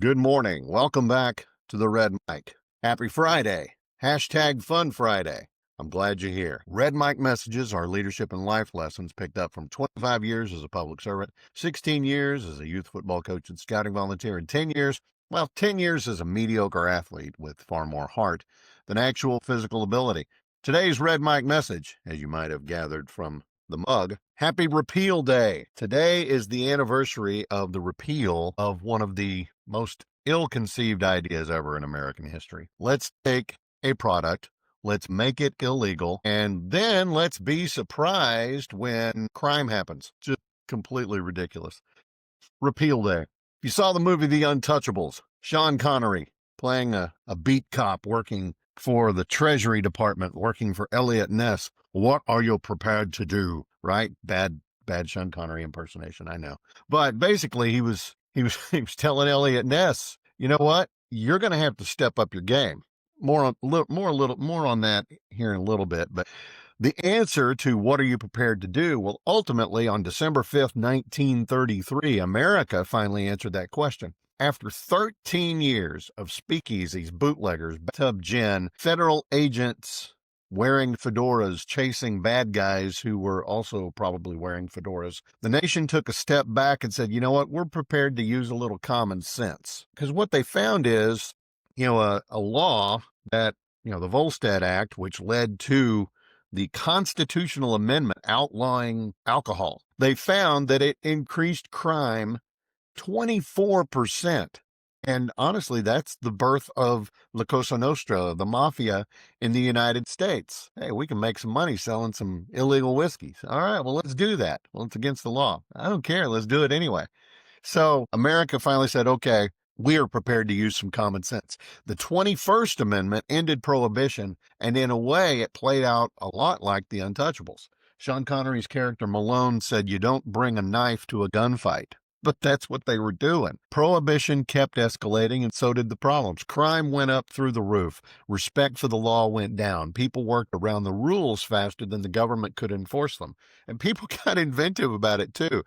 Good morning. Welcome back to the Red Mic. Happy Friday. Hashtag Fun Friday. I'm glad you're here. Red Mic messages are leadership and life lessons picked up from 25 years as a public servant, 16 years as a youth football coach and scouting volunteer, and 10 years as a mediocre athlete with far more heart than actual physical ability. Today's Red Mic message, as you might have gathered from the mug, happy Repeal Day. Today is the anniversary of the repeal of one of the most ill-conceived ideas ever in American history. Let's take a product, let's make it illegal, and then let's be surprised when crime happens. Just completely ridiculous. Repeal Day. If you saw the movie The Untouchables, Sean Connery playing a beat cop working for the Treasury Department, working for Elliot Ness. What are you prepared to do? Right? Bad Sean Connery impersonation, I know. But basically he was telling Elliot Ness, you know what? You're going to have to step up your game. More on that here in a little bit, but the answer to what are you prepared to do? Well, ultimately on December 5th, 1933, America finally answered that question. After 13 years of speakeasies, bootleggers, bathtub gin, federal agents wearing fedoras, chasing bad guys who were also probably wearing fedoras, the nation took a step back and said, you know what, we're prepared to use a little common sense. Because what they found is, a law that, the Volstead Act, which led to the constitutional amendment outlawing alcohol. They found that it increased crime 24%. And honestly, that's the birth of La Cosa Nostra, the mafia in the United States. Hey, we can make some money selling some illegal whiskeys. All right, well, let's do that. Well, it's against the law. I don't care. Let's do it anyway. So America finally said, okay, we are prepared to use some common sense. The 21st Amendment ended prohibition, and in a way, it played out a lot like The Untouchables. Sean Connery's character Malone said, you don't bring a knife to a gunfight. But that's what they were doing. Prohibition kept escalating, and so did the problems. Crime went up through the roof. Respect for the law went down. People worked around the rules faster than the government could enforce them. And people got inventive about it, too.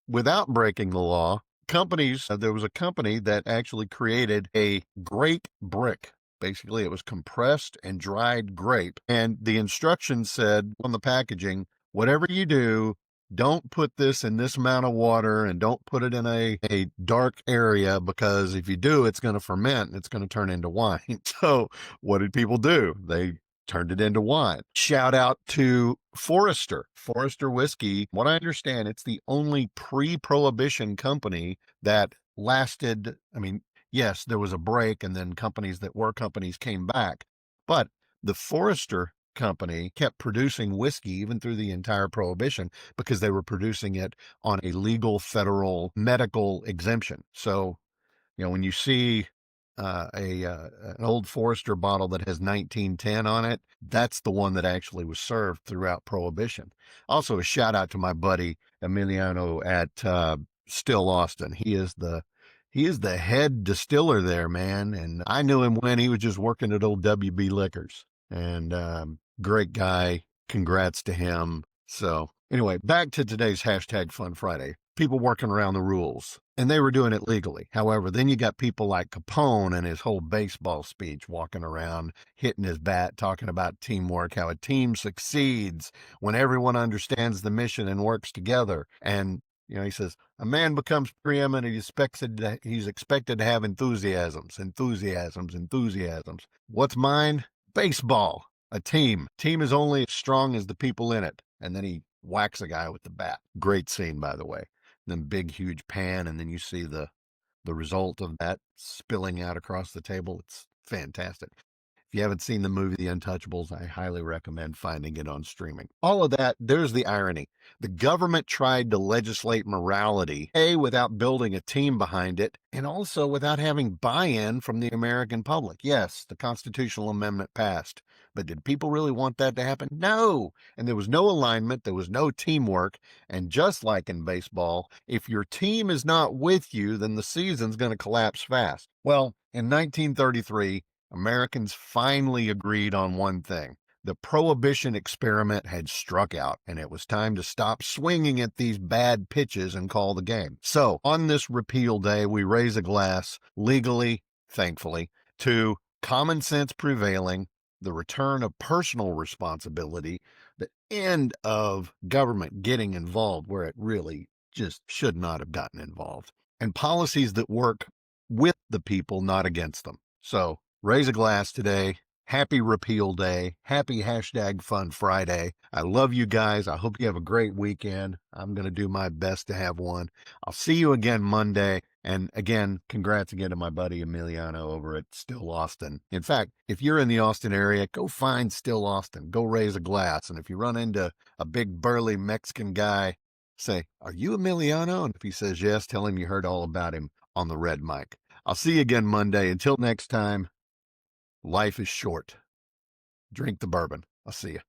Without breaking the law, there was a company that actually created a grape brick. Basically, it was compressed and dried grape. And the instructions said on the packaging, whatever you do, don't put this in this amount of water and don't put it in a dark area, because if you do, it's going to ferment and it's going to turn into wine. So what did people do? They turned it into wine. Shout out to Forester Whiskey. What I understand, it's the only pre-prohibition company that lasted. I mean, yes, there was a break and then companies came back, but the Forester company kept producing whiskey even through the entire prohibition because they were producing it on a legal federal medical exemption. So, when you see an old Forester bottle that has 1910 on it, that's the one that actually was served throughout prohibition. Also, a shout out to my buddy Emiliano at Still Austin. He is the head distiller there, man. And I knew him when he was just working at old WB Liquors. And great guy. Congrats to him. So anyway, back to today's hashtag Fun Friday. People working around the rules, and they were doing it legally. However, then you got people like Capone and his whole baseball speech, walking around, hitting his bat, talking about teamwork, how a team succeeds when everyone understands the mission and works together. And he says, a man becomes preeminent, he's expected to have enthusiasms. What's mine? Baseball. A team. Team is only as strong as the people in it. And then he whacks a guy with the bat. Great scene, by the way. Then big, huge pan, and then you see the result of that spilling out across the table. It's fantastic. If you haven't seen the movie The Untouchables, I highly recommend finding it on streaming. All of that, there's the irony. The government tried to legislate morality, without building a team behind it, and also without having buy-in from the American public. Yes, the constitutional amendment passed, but did people really want that to happen? No. And there was no alignment, there was no teamwork, and just like in baseball, if your team is not with you, then the season's going to collapse fast. Well, in 1933, Americans finally agreed on one thing. The prohibition experiment had struck out, and it was time to stop swinging at these bad pitches and call the game. So, on this repeal day, we raise a glass, legally, thankfully, to common sense prevailing, the return of personal responsibility, the end of government getting involved where it really just should not have gotten involved, and policies that work with the people, not against them. So, raise a glass today. Happy Repeal Day. Happy #Fun Friday. I love you guys. I hope you have a great weekend. I'm going to do my best to have one. I'll see you again Monday. And again, congrats again to my buddy Emiliano over at Still Austin. In fact, if you're in the Austin area, go find Still Austin. Go raise a glass. And if you run into a big burly Mexican guy, say, "Are you Emiliano?" And if he says yes, tell him you heard all about him on the red mic. I'll see you again Monday. Until next time, life is short. Drink the bourbon. I'll see you.